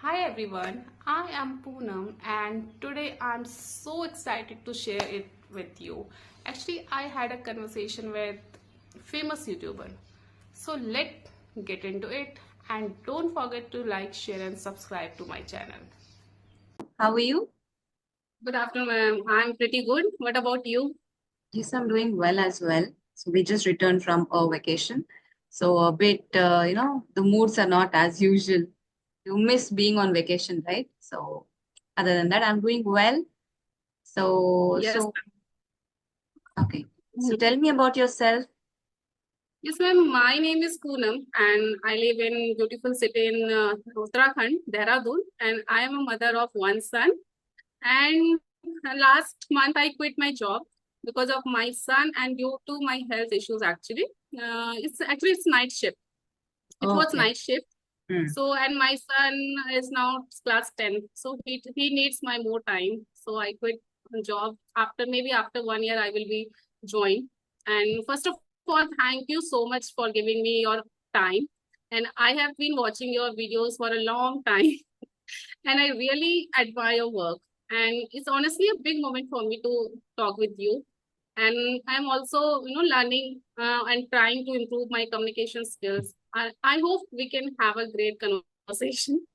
Hi everyone, I am Poonam and today I'm so excited to share it with you. Actually, I had a conversation with famous YouTuber. So let's get into it and don't forget to like, share and subscribe to my channel. How are you? Good afternoon, ma'am. I'm pretty good. What about you? Yes, I'm doing well as well. So we just returned from a vacation. So a bit, the moods are not as usual. You miss being on vacation, right? So other than that, I'm doing well. So, Yes, so okay. So ma'am. tell me about yourself. Yes, ma'am. My name is Poonam and I live in beautiful city in Uttarakhand, Dehradun, and I am a mother of one son. And last month I quit my job because of my son and due to my health issues actually. It's night shift. It Oh, was okay. night shift. Hmm. So and my son is now class 10. So he needs my more time. So I quit job after 1 year I will be joined. And first of all, thank you so much for giving me your time. And I have been watching your videos for a long time. And I really admire your work. And it's honestly a big moment for me to talk with you. And I'm also, learning and trying to improve my communication skills. I hope we can have a great conversation.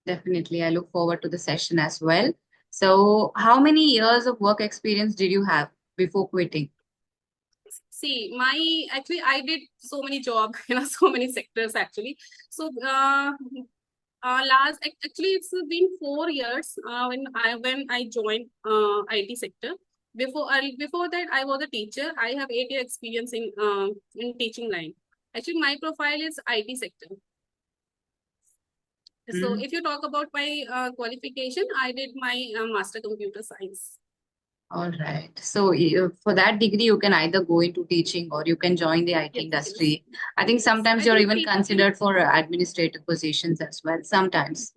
Definitely. I look forward to the session as well. So, how many years of work experience did you have before quitting? See, I did so many jobs, so many sectors actually. So, actually, it's been 4 years when I joined IT sector. Before that, I was a teacher. I have 8 year experience in teaching line. Actually, my profile is IT sector. So, Hmm. if you talk about my qualification, I did my master computer science. All right. So for that degree, you can either go into teaching or you can join the IT Yes, yes, industry. I think yes. sometimes I you're think even teaching. considered for administrative positions as well. Sometimes.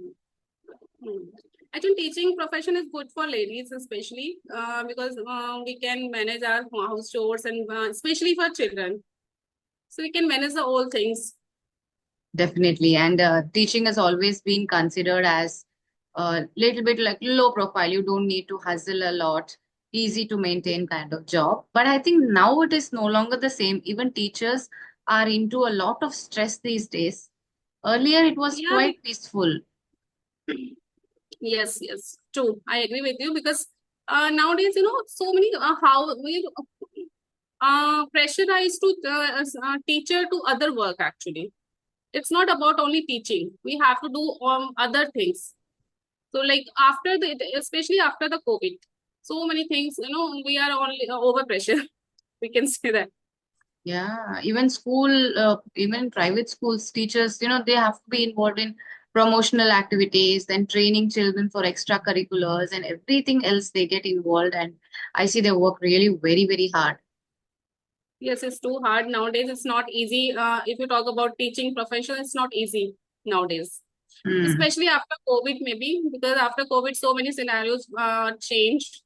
Hmm. I think teaching profession is good for ladies, especially because we can manage our house chores and especially for children. So we can manage the whole things. Definitely. And teaching has always been considered as a little bit like low profile. You don't need to hustle a lot, easy to maintain kind of job. But I think now it is no longer the same. Even teachers are into a lot of stress these days. Earlier, it was Yeah, quite peaceful. yes, yes, true. I agree with you because nowadays, so many how we pressurized to as a teacher to other work actually. It's not about only teaching. We have to do other things. So like especially after the COVID, so many things, we are only over pressure. We can say that. Yeah, even even private schools, teachers, they have to be involved in promotional activities and training children for extracurriculars and everything else they get involved. And I see they work really very, very hard. Yes, it's too hard nowadays. It's not easy. If you talk about teaching profession, it's not easy nowadays, Hmm. especially after COVID, maybe because after COVID, so many scenarios changed.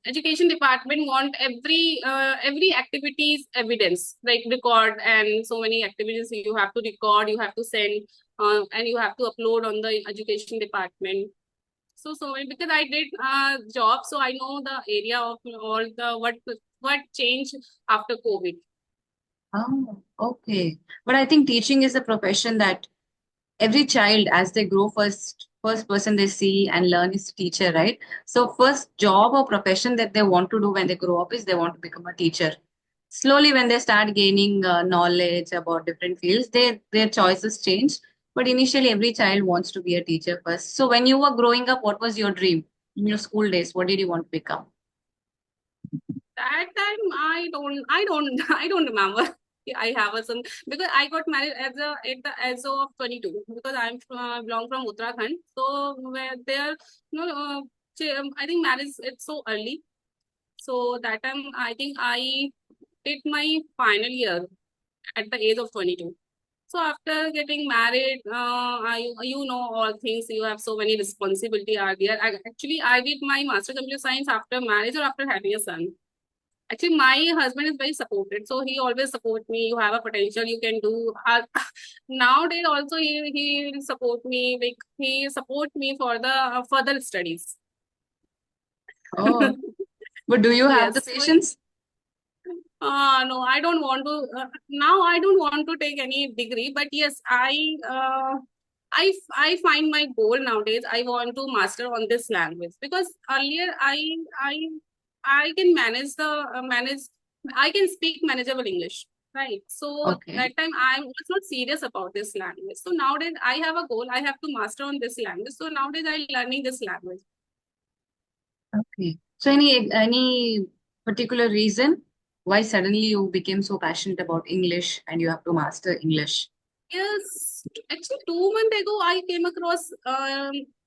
Education department want every activities evidence like record and so many activities you have to record, you have to send, and you have to upload on the education department. So because I did job, so I know the area of all the what changed after COVID. Oh, okay. But I think teaching is a profession that every child, as they grow, first person they see and learn is teacher, right? So first job or profession that they want to do when they grow up is they want to become a teacher. Slowly when they start gaining knowledge about different fields, their choices change, but initially every child wants to be a teacher first. So when you were growing up, what was your dream in your school days? What did you want to become? That time I don't remember. I have some because I got married at the age of 22 because I'm belong from Uttarakhand. So where there, I think marriage it's so early. So that time I think I did my final year at the age of 22. So after getting married, all things. You have so many responsibility are there. I did my master computer science after marriage or after having a son. Actually, my husband is very supportive, so he always support me. You have a potential, you can do. Nowadays, also he will support me. Like he support me for the further studies. Oh, but do you have the Yes. patience? No, I don't want to. Now I don't want to take any degree, but yes, I find my goal nowadays. I want to master on this language because earlier I can manage the manage. I can speak manageable English, right? So Okay. that time I was not serious about this language. So nowadays I have a goal. I have to master on this language. So nowadays I learning this language. Okay. So any particular reason why suddenly you became so passionate about English and you have to master English? Yes, actually, 2 months ago, I came across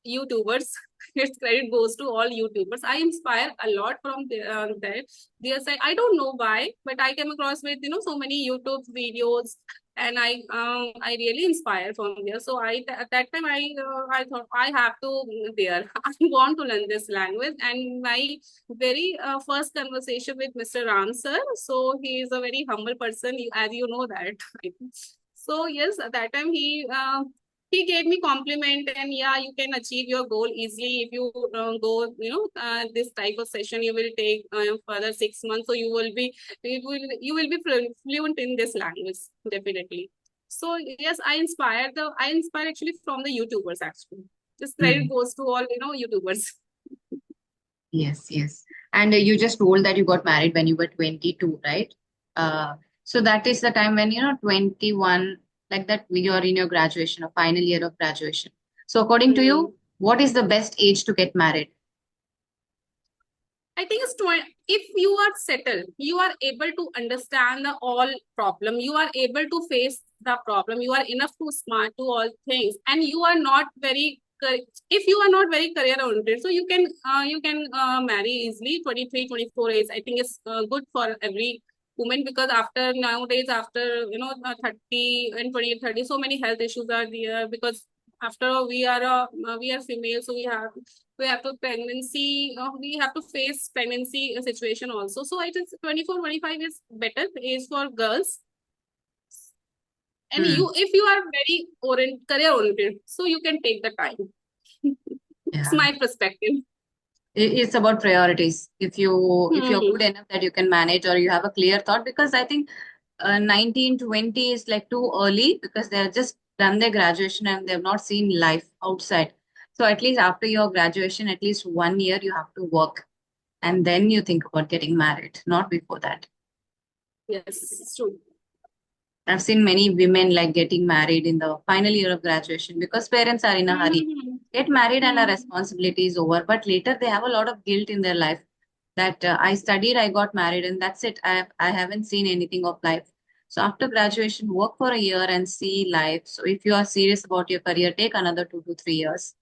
YouTubers. Its credit goes to all YouTubers. I inspire a lot from there. Their side. I don't know why, but I came across with so many YouTube videos, and I really inspire from there. So at that time I thought I have to there. I want to learn this language, and my very first conversation with Mr. Ram sir. So he is a very humble person, as you know that. So yes, at that time he gave me compliment, and yeah, you can achieve your goal easily if you go this type of session. You will take further 6 months, so you will be fluent in this language definitely. So yes, I inspire actually from the YouTubers actually. This credit Hmm. goes to all YouTubers. Yes, yes. And you just told that you got married when you were 22, right? Uh, so that is the time when, 21, like that, you're in your graduation or final year of graduation. So according to Hmm. you, what is the best age to get married? I think it's 20, if you are settled, you are able to understand the all problem. You are able to face the problem. You are enough to smart to all things, and you are not very. If you are not very career oriented, so you can marry easily. 23, 24 age. I think it's good for every woman because after nowadays after 30 and 28, 30, so many health issues are there because after we are female, so we have to pregnancy we have to face pregnancy situation also, so it is 24, 25 is better age for girls. And Hmm. if you are very career oriented, so you can take the time. It's Yeah. my perspective. It's about priorities. If you're good Hmm. enough that you can manage or you have a clear thought, because I think 19, 20 is like too early because they have just done their graduation and they've not seen life outside. So at least after your graduation, at least 1 year you have to work and then you think about getting married, not before that. Yes, it's true. I've seen many women like getting married in the final year of graduation because parents are in a hurry. Hmm. Get married and our Hmm. responsibility is over. But later they have a lot of guilt in their life that I studied, I got married, and that's it. I haven't seen anything of life. So after graduation, work for a year and see life. So if you are serious about your career, take another 2 to 3 years.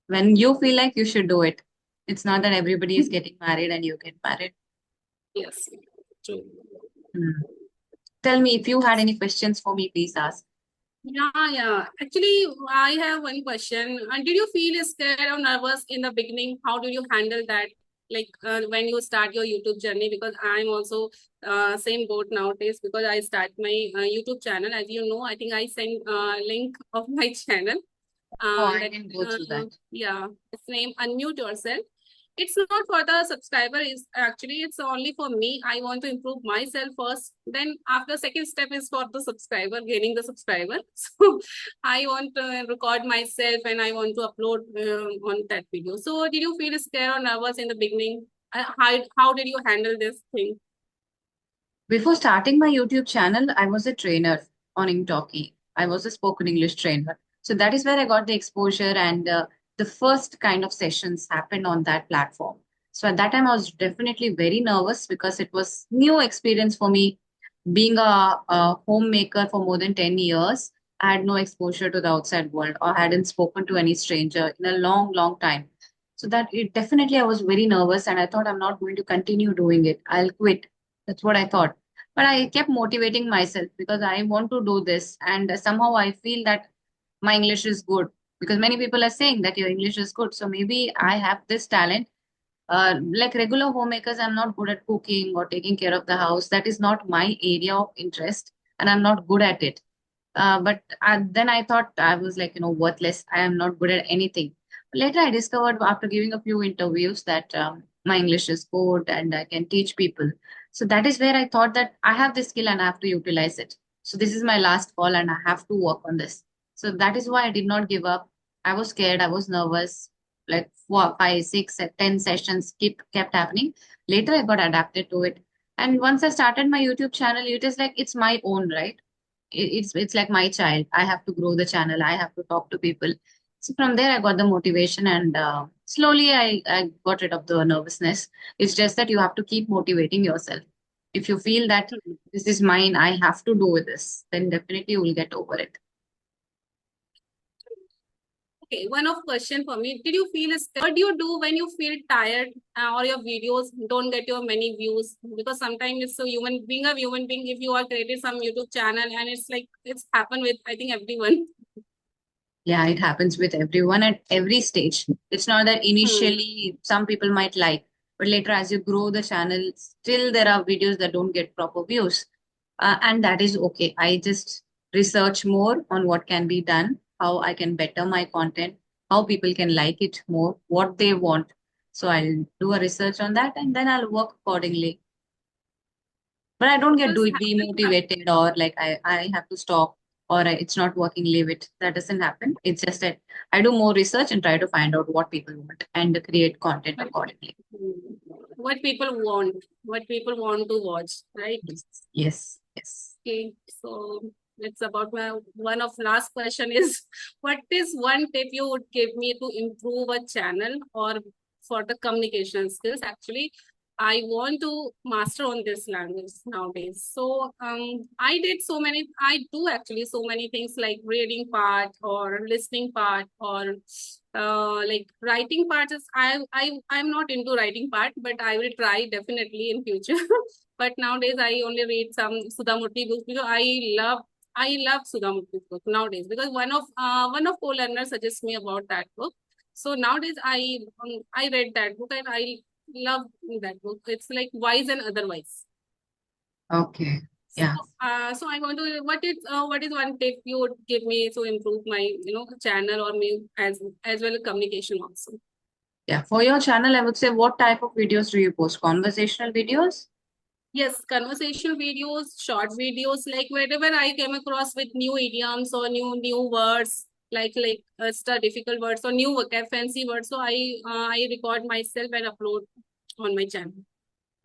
When you feel like you should do it. It's not that everybody is getting married and you get married. Yes, true. Hmm. Tell me if you had any questions for me, please ask. Yeah. Actually, I have one question. Did you feel scared or nervous in the beginning? How do you handle that? Like when you start your YouTube journey, because I'm also same boat nowadays because I start my YouTube channel. As you know, I think I sent link of my channel. Oh, I That didn't go through that. yeah, it's name Unmute Yourself. It's not for the subscriber, is actually it's only for me. I want to improve myself first, then after second step is for the subscriber, gaining the subscriber. So I want to record myself and I want to upload on that video. So did you feel scared or nervous in the beginning? How did you handle this thing? Before starting my YouTube channel, I was a trainer on Inktalki. I was a spoken English trainer. So that is where I got the exposure and the first kind of sessions happened on that platform. So at that time, I was definitely very nervous because it was new experience for me. Being a homemaker for more than 10 years, I had no exposure to the outside world or hadn't spoken to any stranger in a long, long time. So that it definitely I was very nervous and I thought I'm not going to continue doing it. I'll quit. That's what I thought. But I kept motivating myself because I want to do this. And somehow I feel that my English is good because many people are saying that your English is good. So maybe I have this talent Like regular homemakers, I'm not good at cooking or taking care of the house. That is not my area of interest, and I'm not good at it. But then I thought I was like, worthless. I am not good at anything. Later, I discovered after giving a few interviews that my English is good and I can teach people. So that is where I thought that I have this skill and I have to utilize it. So this is my last call and I have to work on this. So that is why I did not give up. I was scared. I was nervous. Like 4, 5, 6, 10 sessions kept happening. Later, I got adapted to it. And once I started my YouTube channel, it is like it's my own, right? It's like my child. I have to grow the channel. I have to talk to people. So from there I got the motivation, and slowly I got rid of the nervousness. It's just that you have to keep motivating yourself. If you feel that this is mine, I have to do this, then definitely you will get over it. Okay, one of question for me. Did you feel what do you do when you feel tired or your videos don't get your many views? Because sometimes it's a human being a human being. If you are created some YouTube channel and it's like it's happened with I think everyone. Yeah, it happens with everyone at every stage. It's not that Hmm. initially some people might like, but later as you grow the channel, still there are videos that don't get proper views. And that is okay. I just research more on what can be done, how I can better my content, how people can like it more, what they want. So I'll do a research on that and then I'll work accordingly. But I don't get Because demotivated or like I have to stop or it's not working, leave it. That doesn't happen. It's just that I do more research and try to find out what people want and create content accordingly. what people want to watch, right? Yes, yes, yes. Okay, so it's about my one of last question is what is one tip you would give me to improve a channel or for the communication skills? Actually, I want to master on this language nowadays. So I do actually so many things like reading part or listening part or like writing part is I'm not into writing part, but I will try definitely in future. But nowadays I only read some Sudhamurti books because I love Sudhamurti book nowadays because one of co-learners suggests me about that book. So nowadays I read that book and I love that book. It's like Wise and Otherwise. Okay. So Yeah. so I want to what is one tip you would give me to improve my channel or me as well as communication also. Yeah. For your channel, I would say what type of videos do you post? Conversational videos? Yes, conversational videos, short videos, like wherever I came across with new idioms or new words, like difficult words or new fancy words. So I record myself and upload on my channel.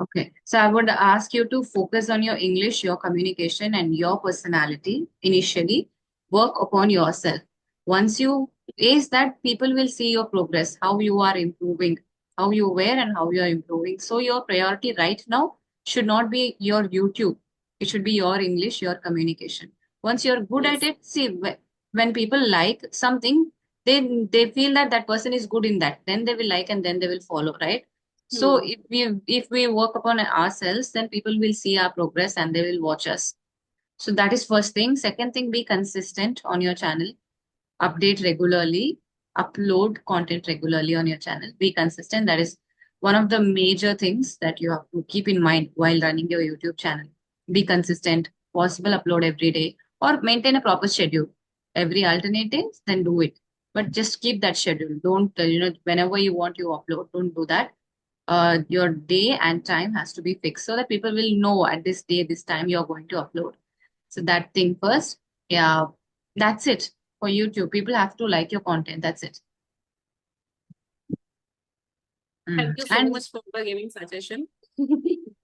Okay. So I would ask you to focus on your English, your communication, and your personality initially. Work upon yourself. Once you ace that, people will see your progress, how you are improving, how you were, and how you are improving. So your priority right now should not be your YouTube. It should be your English, your communication. Once you're good at Yes. it, see, when people like something, they feel that that person is good in that. Then they will like and then they will follow, right? So Hmm. if we work upon ourselves, then people will see our progress and they will watch us. So that is first thing. Second thing, be consistent on your channel. Update regularly, upload content regularly on your channel. Be consistent. That is one of the major things that you have to keep in mind while running your YouTube channel. Be consistent, possible upload every day, or maintain a proper schedule. Every alternate days, then do it. But just keep that schedule. Don't, whenever you want you upload, don't do that. Your day and time has to be fixed so that people will know at this day, this time you're going to upload. So that thing first. Yeah, that's it for YouTube. People have to like your content. That's it. Thank you so And much for giving suggestion.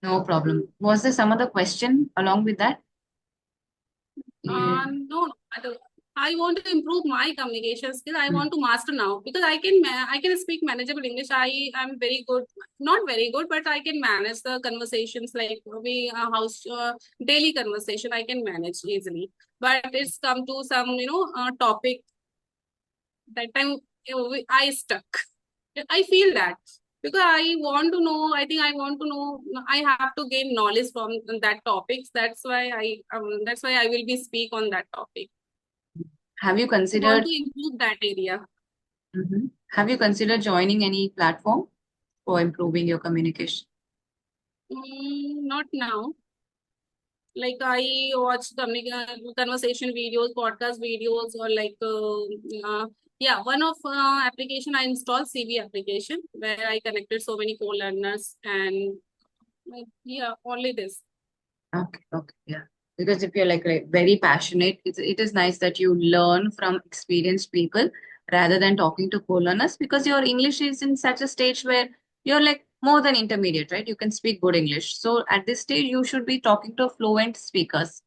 no problem. Was there some other question along with that? You, No, I want to improve my communication skill. I mm, want to master now because I can speak manageable English. I am very good, not very good, but I can manage the conversations like we house daily conversation. I can manage easily. But it's come to some topic that time I stuck. I feel that because I want to know. I think I want to know. I have to gain knowledge from that topics. That's why I will be speak on that topic. have you I want considered to improve that area. have you considered joining any platform? for improving your communication? Not now. Like I watch conversation videos, podcast videos, or like yeah, one of application I installed CV application where I connected so many co-learners and yeah, only this. Okay, okay, yeah. Because if you're like very passionate, it is nice that you learn from experienced people rather than talking to co-learners because your English is in such a stage where you're like more than intermediate, right? You can speak good English. So at this stage, you should be talking to fluent speakers,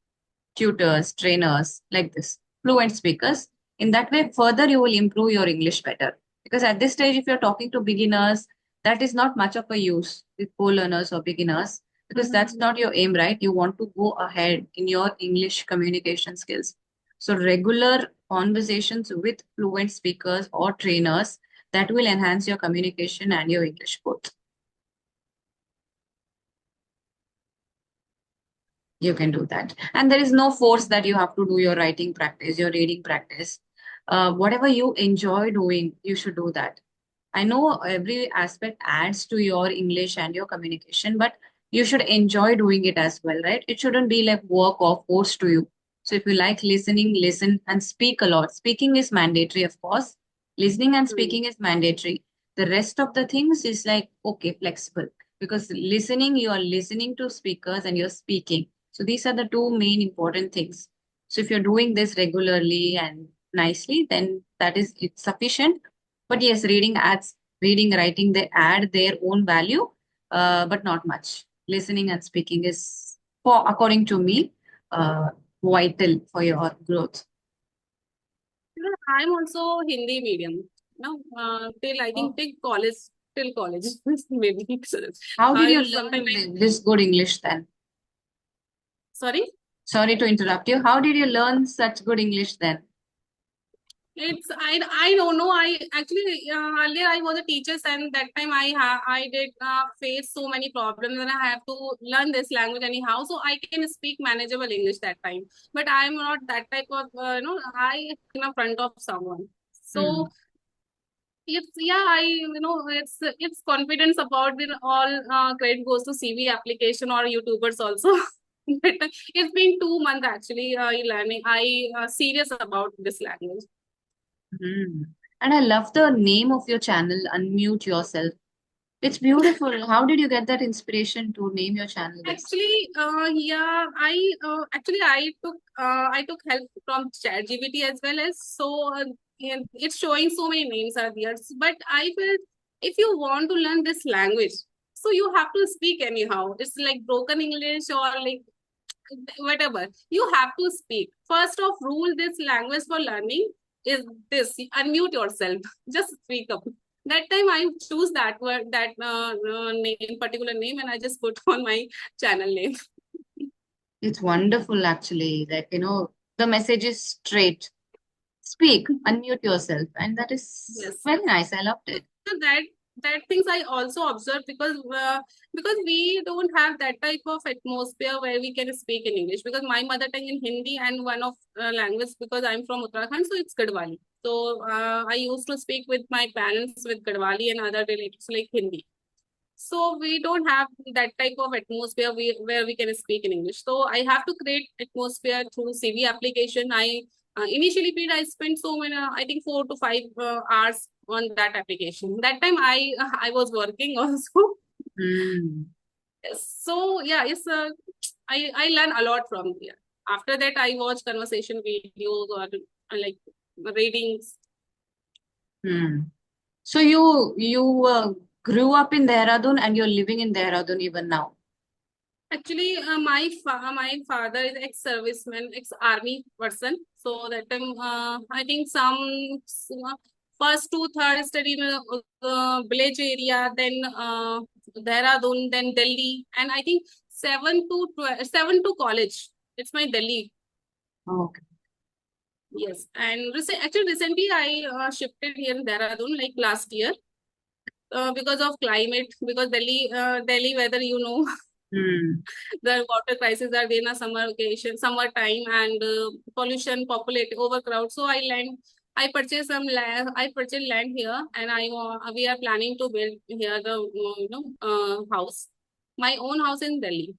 tutors, trainers, like this, fluent speakers. In that way, further you will improve your English better. Because at this stage, if you're talking to beginners, that is not much of a use with co-learners or beginners because that's not your aim, right? You want to go ahead in your English communication skills. So regular conversations with fluent speakers or trainers that will enhance your communication and your English both. You can do that. And there is no force that you have to do your writing practice, your reading practice. Whatever you enjoy doing, you should do that. I know every aspect adds to your English and your communication, but you should enjoy doing it as well, right? It shouldn't be like work or forced to you. So if you like listening, listen and speak a lot. Speaking is mandatory, of course. Listening and Hmm. speaking is mandatory. The rest of the things is like, okay, flexible. Because listening, you are listening to speakers and you're speaking. So these are the two main important things. So if you're doing this regularly and nicely, then that is it's sufficient. But yes, reading, writing, they add their own value, but not much. Listening and speaking is, for according to me, uh, vital for your growth. I'm also Hindi medium. No, till I think Oh. till college maybe. How did you Sometimes learn this good English then? sorry. Sorry to interrupt you. How did you learn such good English then? I don't know. I actually earlier I was a teacher and that time I did face so many problems and I have to learn this language anyhow so I can speak manageable English that time. But I'm not that type of I in front of someone. Hmm. So it's yeah I it's confidence about the all credit goes to CV application or YouTubers also. But it's been 2 months actually learning. I serious about this language. Hmm. And I love the name of your channel, Unmute Yourself. It's beautiful. How did you get that inspiration to name your channel this? Actually, yeah, I took help from ChatGPT as well as so yeah, it's showing so many names are there. But I felt if you want to learn this language, so you have to speak anyhow. It's like broken English or like whatever. You have to speak. First of rule, this language for learning is this: unmute yourself. Just speak up. That time I choose that word, that name, particular name, and I just put on my channel name. It's wonderful, actually. Like, the message is straight. Speak, unmute yourself. And that is Yes. very nice. I loved it. So that things I also observed because we don't have that type of atmosphere where we can speak in English because my mother tongue in Hindi and one of language because I'm from Uttarakhand, so it's Gadwali. So I used to speak with my parents with Gadwali and other relatives like Hindi. So we don't have that type of atmosphere where we can speak in English. So I have to create atmosphere through CV application. I initially did I spent so many I think 4 to 5 hours on that application. That time I was working also. Hmm. So yeah, it's I learn a lot from there. After that, I watch conversation videos or like readings. Hmm. So you grew up in Dehradun and you're living in Dehradun even now. Actually, my father is ex-serviceman, ex-army person. So that time, I think some first to third study in village area, then Dehradun, then Delhi, and I think 7 to college. It's my Delhi. Okay. Yes, and actually recently I shifted here in Dehradun like last year because of climate because Delhi weather Hmm. the water crisis are there in a summer occasion, summer time, and pollution, populate, overcrowd. So I purchased some land. I purchased land here, and we are planning to build here the house, my own house in Delhi.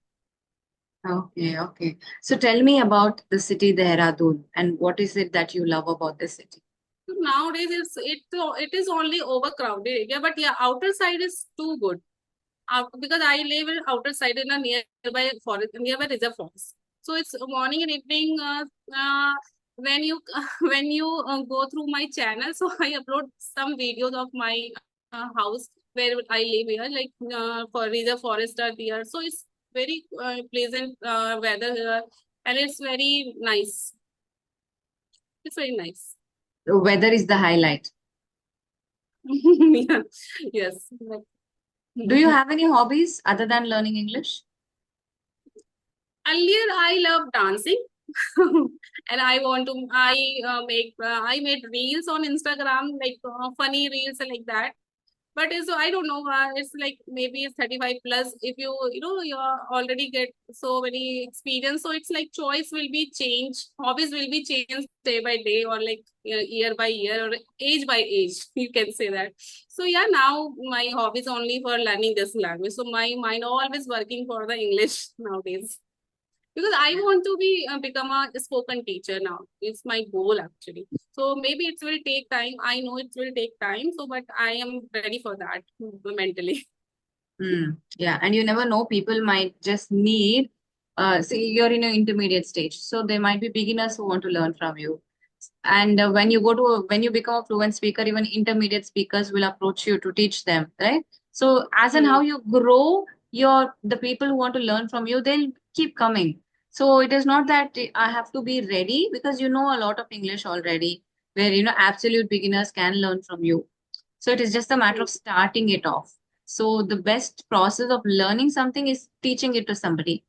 Okay, okay. So tell me about the city Dehradun and what is it that you love about the city? Nowadays, it is only overcrowded area, but yeah, outer side is too good. Because I live in outer side in a nearby forest, nearby reserve forest. So it's morning and evening. When you when you go through my channel, so I upload some videos of my house where I live here, like for reserve forest are there. So it's very pleasant weather here, and it's very nice. It's very nice. The weather is the highlight. Yeah. Yes. Do you have any hobbies other than learning English? Earlier, I love dancing, and I made reels on Instagram, like funny reels like that. But it's, I don't know, it's like maybe it's 35 plus. If you already get so many experience, so it's like choice will be changed, hobbies will be changed day by day, or like year by year, or age by age. You can say that. So yeah, now my hobby is only for learning this language. So my mind always working for the English nowadays, because I want to be become a spoken teacher now. It's my goal actually. So maybe it will take time. I know it will take time. So, but I am ready for that mentally. Yeah, and you never know, people might just need, see, you're in an intermediate stage, so there might be beginners who want to learn from you. And when you become a fluent speaker, even intermediate speakers will approach you to teach them, right? So as and how Hmm. you grow, the people who want to learn from you, they'll keep coming. So it is not that I have to be ready because you know a lot of English already, where absolute beginners can learn from you. So it is just a matter Hmm. of starting it off. So the best process of learning something is teaching it to somebody.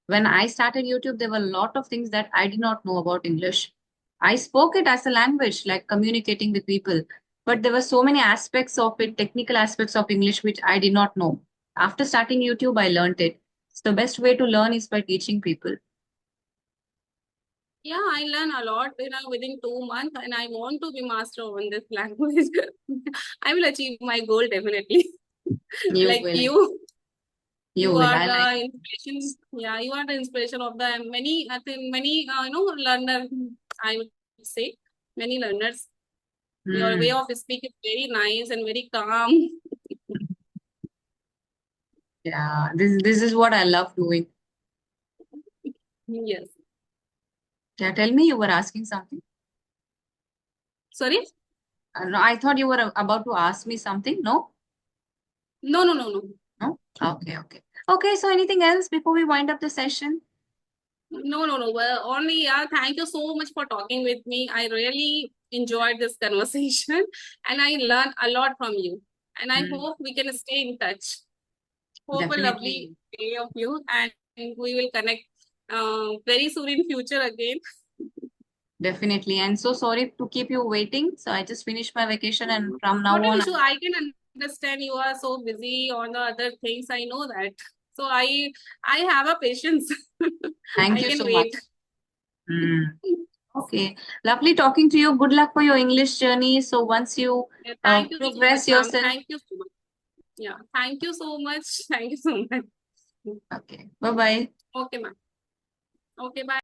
When I started YouTube, there were a lot of things that I did not know about English. I spoke it as a language, like communicating with people, but there were so many aspects of it, technical aspects of English, which I did not know. After starting YouTube, I learned it. So the best way to learn is by teaching people. Yeah, I learn a lot, within 2 months, and I want to be master on this language. I will achieve my goal definitely. You Like will. you. You You will. are I like. the inspiration. Yeah, you are the inspiration of the many, I think many, learner, I would say, many learners. Your way Hmm. of speaking is very nice and very calm. Yeah, this is what I love doing. Yes. Yeah, tell me, you were asking something. Sorry? No, I thought you were about to ask me something. No? No, no, no, no. No? Okay, okay. Okay, so anything else before we wind up the session? No, no, no. Well, only, yeah, thank you so much for talking with me. I really enjoyed this conversation and I learned a lot from you. And I Mm, hope we can stay in touch. Hope a lovely definitely, day of you, and we will connect very soon in future again. definitely. And so sorry to keep you waiting. So I just finished my vacation, and from now Not an on, issue. I can understand you are so busy on the other things. I know that. So I have a patience. thank I you can so much. wait. Mm, okay, lovely talking to you. Good luck for your English journey. So once you Yeah, thank you so much, progress ma'am. yourself, Thank you so much. Yeah, thank you so much. Thank you so much. okay, bye bye. Okay, ma'am. Okay, bye.